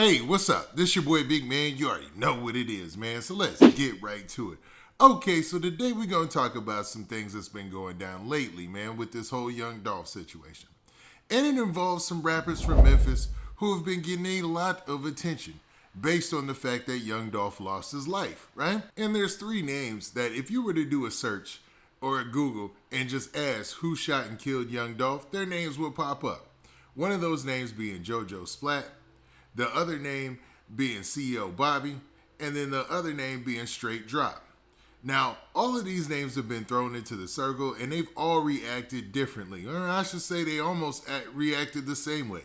Hey, what's up? This your boy Big Man. You already know what it is, man. So let's get right to it. Okay, so today we're going to talk about some things that's been going down lately, man, with this whole young Dolph situation. And it involves some rappers from Memphis who have been getting a lot of attention based on the fact that young Dolph lost his life, right? And there's three names that if you were to do a search or a Google and just ask who shot and killed young Dolph, their names will pop up. One of those names being JoJo Splat, the other name being CEO Bobby, and then the other name being straight Dropp. Now, all of these names have been thrown into the circle, and they've all reacted differently. Or I should say they almost reacted the same way.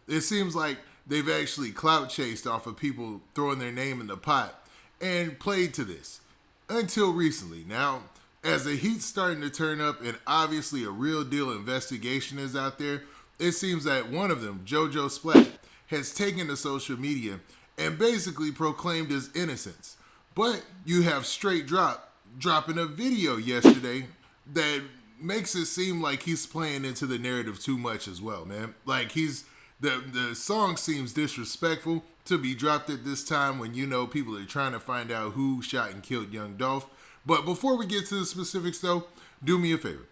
It seems like they've actually clout chased off of people throwing their name in the pot and played to this until recently. Now, as the heat's starting to turn up and obviously a real deal investigation is out there, it seems that one of them, JoJo Splat, has taken to social media and basically proclaimed his innocence. But you have straight Dropp dropping a video yesterday that makes it seem like he's playing into the narrative too much as well, man. Like the song seems disrespectful to be dropped at this time when you know people are trying to find out who shot and killed young Dolph. But before we get to the specifics though, do me a favor.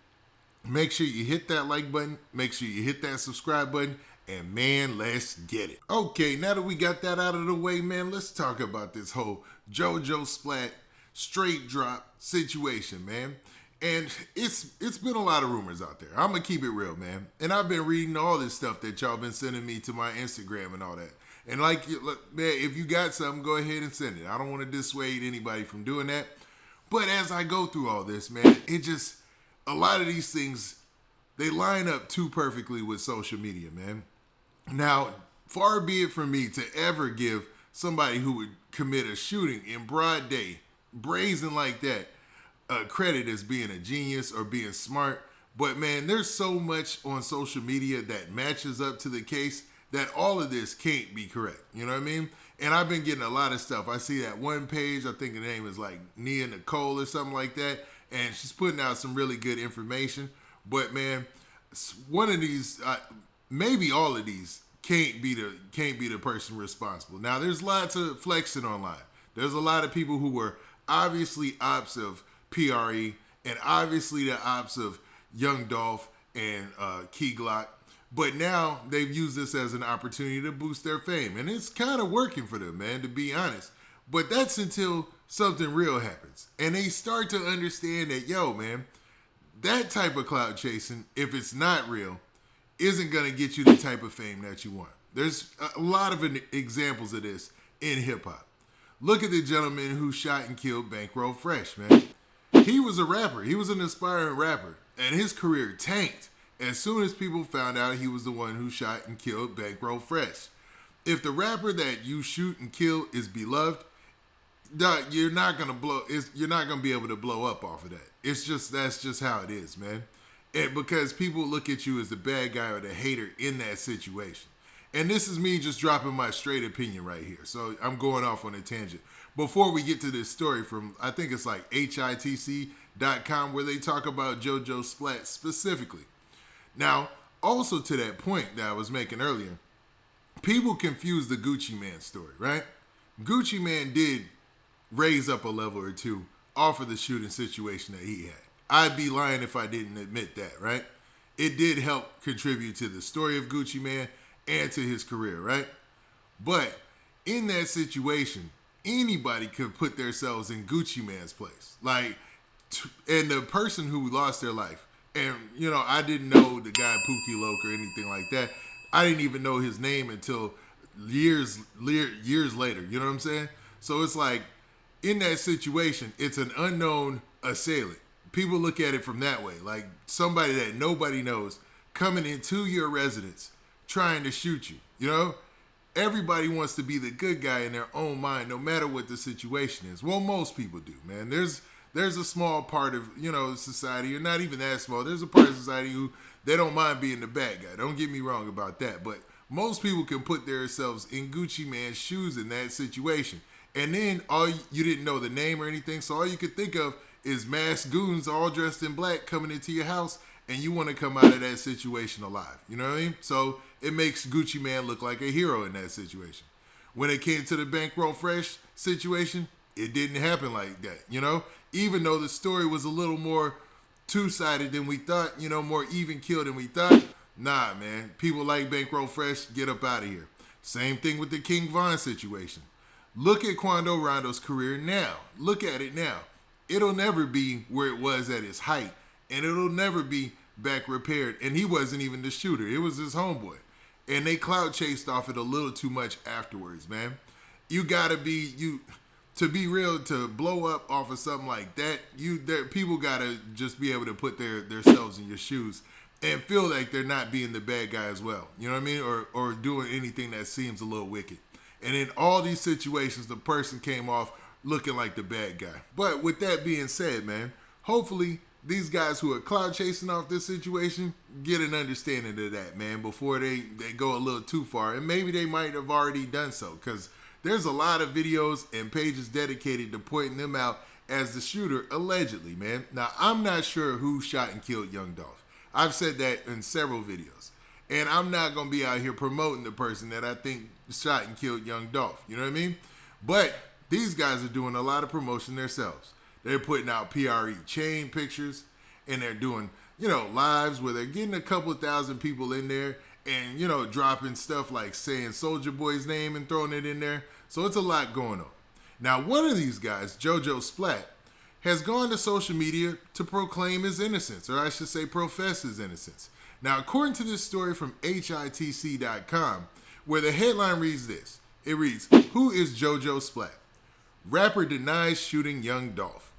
Make sure you hit that like button, make sure you hit that subscribe button, and man, let's get it. Okay, now that we got that out of the way, man, let's talk about this whole JoJo Splat straight Dropp situation, man. And it's been a lot of rumors out there. I'm gonna keep it real, man. And I've been reading all this stuff that y'all been sending me to my Instagram and all that. And like, look, man, if you got something, go ahead and send it. I don't want to dissuade anybody from doing that. But as I go through all this, man, a lot of these things, they line up too perfectly with social media, man. Now, far be it from me to ever give somebody who would commit a shooting in broad day, brazen like that, credit as being a genius or being smart. But man, there's so much on social media that matches up to the case that all of this can't be correct. You know what I mean? And I've been getting a lot of stuff. I see that one page, I think the name is like Nia Nicole or something like that. And she's putting out some really good information. But man, one of these, maybe all of these, can't be the person responsible. Now, there's lots of flexing online. There's a lot of people who were obviously ops of PRE and obviously the ops of young Dolph and Key Glock. But now they've used this as an opportunity to boost their fame. And it's kind of working for them, man, to be honest. But that's until something real happens. And they start to understand that, yo, man, that type of clout chasing, if it's not real, isn't going to get you the type of fame that you want. There's a lot of examples of this in hip-hop. Look at the gentleman who shot and killed Bankroll Fresh, man. He was a rapper. He was an aspiring rapper. And his career tanked as soon as people found out he was the one who shot and killed Bankroll Fresh. If the rapper that you shoot and kill is beloved, you're not gonna be able to blow up off of that. That's just how it is, man. And because people look at you as the bad guy or the hater in that situation. And this is me just dropping my straight opinion right here. So I'm going off on a tangent. Before we get to this story from, I think it's like hitc.com, where they talk about JoJo Splat specifically. Now, also to that point that I was making earlier, people confuse the Gucci Man story, right? Gucci Man did raise up a level or two off of the shooting situation that he had. I'd be lying if I didn't admit that, right? It did help contribute to the story of Gucci Man and to his career, right? But in that situation, anybody could put themselves in Gucci Man's place. And the person who lost their life, and, you know, I didn't know the guy Pookie Loke or anything like that. I didn't even know his name until years later, you know what I'm saying? So it's like, in that situation, it's an unknown assailant. People look at it from that way, like somebody that nobody knows coming into your residence trying to shoot you. You know, everybody wants to be the good guy in their own mind, no matter what the situation is. Well, most people do, man. There's a small part of, you know, society, or not even that small. There's a part of society who they don't mind being the bad guy. Don't get me wrong about that, but most people can put themselves in Gucci Man's shoes in that situation. And then you didn't know the name or anything, so all you could think of is masked goons all dressed in black coming into your house, and you want to come out of that situation alive. You know what I mean? So it makes Gucci Man look like a hero in that situation. when it came to the Bankroll Fresh situation, it didn't happen like that, Even though the story was a little more two-sided than we thought, more even keel than we thought. Nah, man. People like Bankroll Fresh, get up out of here. Same thing with the King Von situation. Look at Quando Rondo's career now. Look at it now. It'll never be where it was at its height, and it'll never be back repaired. And he wasn't even the shooter. It was his homeboy. And they clout chased off it a little too much afterwards, man. You gotta be, to be real, to blow up off of something like that, people gotta just be able to put themselves in your shoes and feel like they're not being the bad guy as well. You know what I mean? Or doing anything that seems a little wicked. And in all these situations, the person came off looking like the bad guy. But with that being said, man, hopefully these guys who are clout chasing off this situation get an understanding of that, man, before they go a little too far. And maybe they might have already done so, because there's a lot of videos and pages dedicated to pointing them out as the shooter, allegedly, man. Now, I'm not sure who shot and killed Young Dolph. I've said that in several videos. And I'm not going to be out here promoting the person that I think shot and killed Young Dolph. You know what I mean? But these guys are doing a lot of promotion themselves. They're putting out PRE chain pictures, and they're doing, lives where they're getting a couple of thousand people in there and, dropping stuff like saying Soulja Boy's name and throwing it in there. So it's a lot going on. Now, one of these guys, JoJo Splat, has gone to social media to proclaim his innocence, or I should say profess his innocence. Now, according to this story from HITC.com, where the headline reads this, it reads, "Who is JoJo Splat? Rapper denies shooting Young Dolph."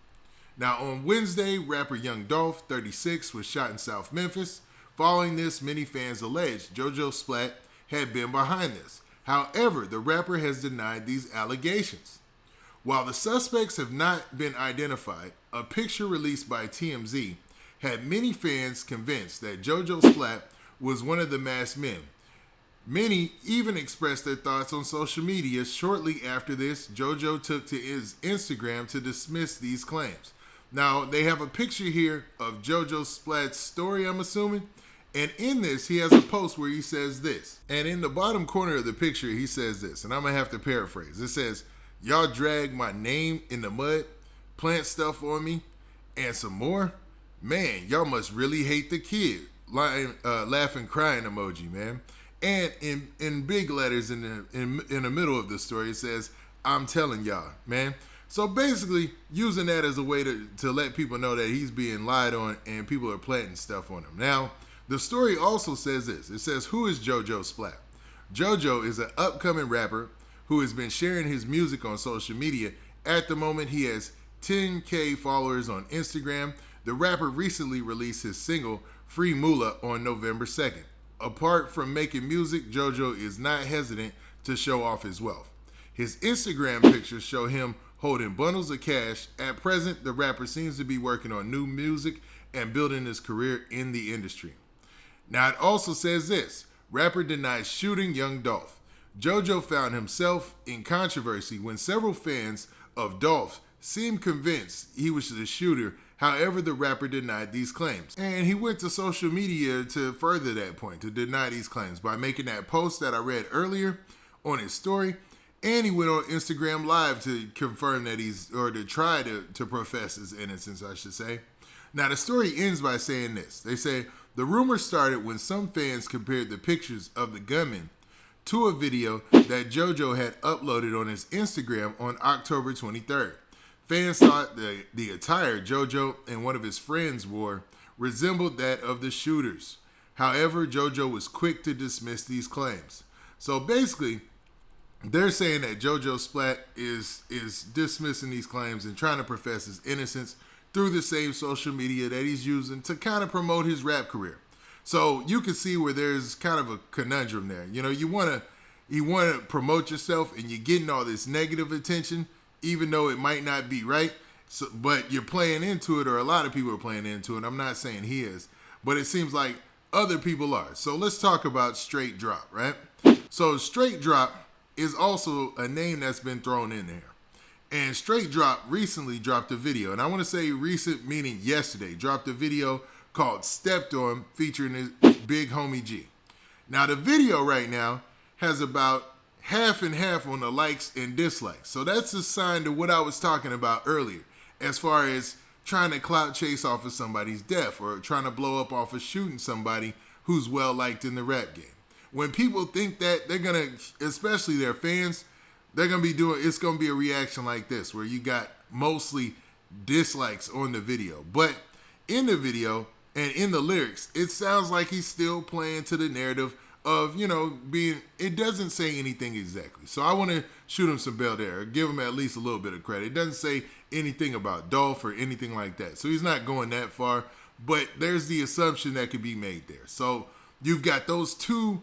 Now, on Wednesday, rapper Young Dolph, 36, was shot in South Memphis. Following this, many fans alleged JoJo Splat had been behind this. However, the rapper has denied these allegations. While the suspects have not been identified, a picture released by TMZ had many fans convinced that JoJo Splat was one of the masked men. Many even expressed their thoughts on social media. Shortly after this, JoJo took to his Instagram to dismiss these claims. Now, they have a picture here of JoJo Splat's story, I'm assuming. And in this, he has a post where he says this. And in the bottom corner of the picture, he says this. And I'm going to have to paraphrase. It says, "Y'all drag my name in the mud, plant stuff on me, and some more. Man, y'all must really hate the kid." Laughing, crying emoji, man. And in big letters in the middle of the story, it says, "I'm telling y'all, man." So basically, using that as a way to let people know that he's being lied on and people are planting stuff on him. Now, the story also says this. It says, "Who is JoJo Splat?" JoJo is an upcoming rapper who has been sharing his music on social media. At the moment, he has 10K followers on Instagram. The rapper recently released his single, "Free Moolah," on November 2nd. Apart from making music, JoJo is not hesitant to show off his wealth. His Instagram pictures show him holding bundles of cash. At present, the rapper seems to be working on new music and building his career in the industry. Now, it also says this. Rapper denies shooting Young Dolph. JoJo found himself in controversy when several fans of Dolph seemed convinced he was the shooter. However, the rapper denied these claims. And he went to social media to further that point, to deny these claims by making that post that I read earlier on his story. And he went on Instagram Live to confirm that to try to profess his innocence, I should say. Now, the story ends by saying this. They say, the rumor started when some fans compared the pictures of the gunman to a video that JoJo had uploaded on his Instagram on October 23rd. Fans thought the attire JoJo and one of his friends wore resembled that of the shooters. However, JoJo was quick to dismiss these claims. So basically, they're saying that JoJo Splat is dismissing these claims and trying to profess his innocence through the same social media that he's using to kind of promote his rap career. So you can see where there's kind of a conundrum there. You want to promote yourself and you're getting all this negative attention, even though it might not be right. So, but you're playing into it, or a lot of people are playing into it. I'm not saying he is, but it seems like other people are. So let's talk about Straight Dropp, right? So Straight Dropp is also a name that's been thrown in there. And Straight Dropp recently dropped a video, and I want to say recent meaning yesterday, dropped a video called Stepped On featuring his big homie G. Now the video right now has about half and half on the likes and dislikes. So that's a sign to what I was talking about earlier, as far as trying to clout chase off of somebody's death or trying to blow up off of shooting somebody who's well liked in the rap game. When people think that, they're gonna, especially their fans, they're gonna be doing, it's gonna be a reaction like this, where you got mostly dislikes on the video. But in the video and in the lyrics, it sounds like he's still playing to the narrative of, being, it doesn't say anything exactly. So I want to shoot him some bell there, or give him at least a little bit of credit. It doesn't say anything about Dolph or anything like that. So he's not going that far, but there's the assumption that could be made there. So you've got those two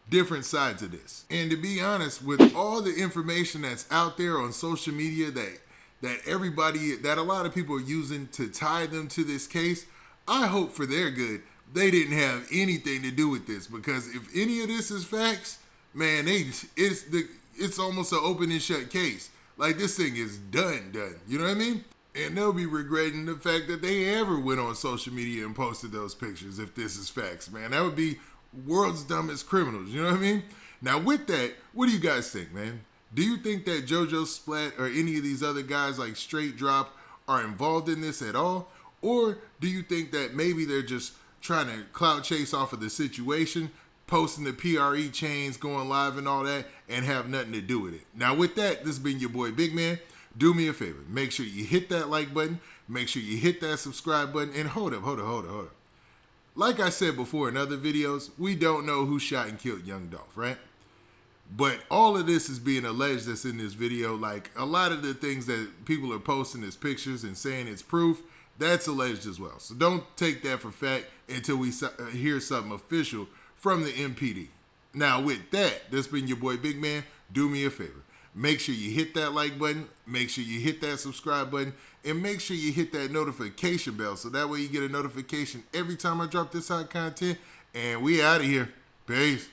different sides of this. And to be honest, with all the information that's out there on social media that everybody, that a lot of people are using to tie them to this case, I hope for their good they didn't have anything to do with this, because if any of this is facts, man, it's almost an open and shut case. Like, this thing is done. You know what I mean? And they'll be regretting the fact that they ever went on social media and posted those pictures if this is facts, man. That would be world's dumbest criminals, you know what I mean? Now, with that, what do you guys think, man? Do you think that JoJo Splat or any of these other guys like Straight Dropp are involved in this at all? Or do you think that maybe they're just trying to clout chase off of the situation, posting the PRE chains, going live and all that, and have nothing to do with it? Now, with that, this has been your boy Big Man. Do me a favor. Make sure you hit that like button. Make sure you hit that subscribe button. And hold up. Like I said before in other videos, we don't know who shot and killed young Dolph, right? But all of this is being alleged that's in this video. Like, a lot of the things that people are posting as pictures and saying it's proof, that's alleged as well. So don't take that for fact until we hear something official from the MPD. Now, with that, this has been your boy Big Man. Do me a favor. Make sure you hit that like button. Make sure you hit that subscribe button. And make sure you hit that notification bell, so that way you get a notification every time I drop this hot content. And we out of here. Peace.